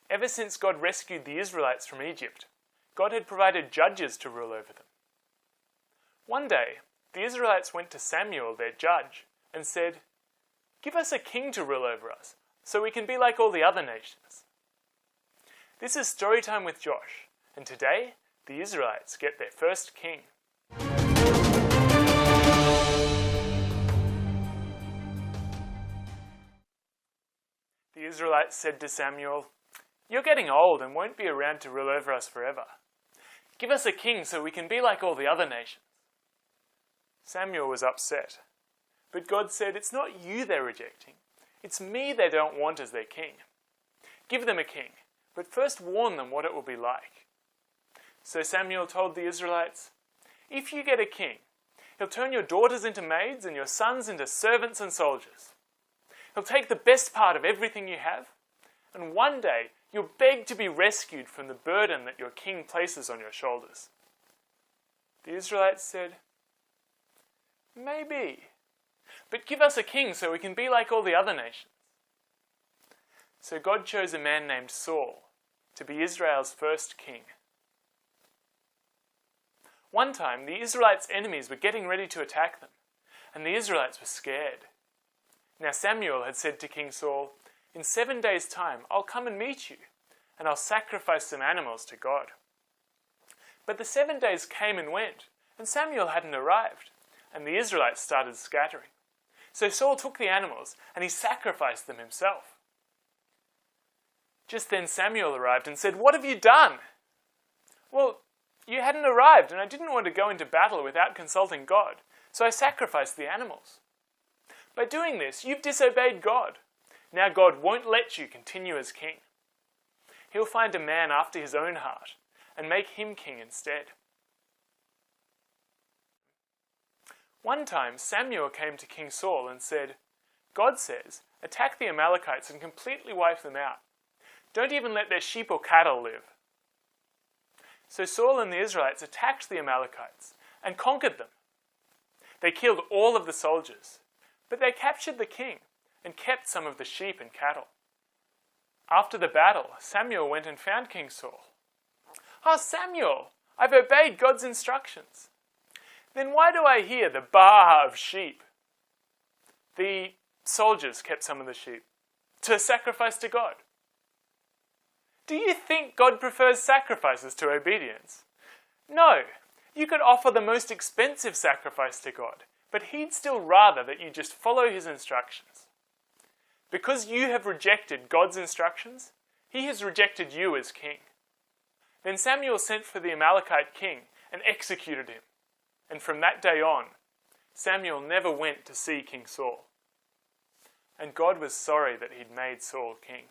Ever since God rescued the Israelites from Egypt, God had provided judges to rule over them. One day, the Israelites went to Samuel, their judge, and said, "Give us a king to rule over us, so we can be like all the other nations." This is Storytime with Josh, and today, the Israelites get their first king. The Israelites said to Samuel, "You're getting old and won't be around to rule over us forever. Give us a king so we can be like all the other nations." Samuel was upset, but God said, "It's not you they're rejecting. It's me they don't want as their king. Give them a king, but first warn them what it will be like." So Samuel told the Israelites, "If you get a king, he'll turn your daughters into maids and your sons into servants and soldiers. He'll take the best part of everything you have, and one day you'll beg to be rescued from the burden that your king places on your shoulders." The Israelites said, "Maybe, but give us a king so we can be like all the other nations." So God chose a man named Saul to be Israel's first king. One time, the Israelites' enemies were getting ready to attack them, and the Israelites were scared. Now Samuel had said to King Saul, "In 7 days' time, I'll come and meet you, and I'll sacrifice some animals to God." But the 7 days came and went, and Samuel hadn't arrived, and the Israelites started scattering. So Saul took the animals, and he sacrificed them himself. Just then Samuel arrived and said, "What have you done?" "Well, you hadn't arrived, and I didn't want to go into battle without consulting God, so I sacrificed the animals. By doing this, you've disobeyed God. Now God won't let you continue as king. He'll find a man after his own heart and make him king instead." One time, Samuel came to King Saul and said, "God says, attack the Amalekites and completely wipe them out. Don't even let their sheep or cattle live." So Saul and the Israelites attacked the Amalekites and conquered them. They killed all of the soldiers, but they captured the king and kept some of the sheep and cattle. After the battle, Samuel went and found King Saul. "Ah, Samuel, I've obeyed God's instructions." "Then why do I hear the baa of sheep?" "The soldiers kept some of the sheep to sacrifice to God." "Do you think God prefers sacrifices to obedience?" "No, you could offer the most expensive sacrifice to God, but he'd still rather that you just follow his instructions. Because you have rejected God's instructions, he has rejected you as king." Then Samuel sent for the Amalekite king and executed him. And from that day on, Samuel never went to see King Saul. And God was sorry that he'd made Saul king.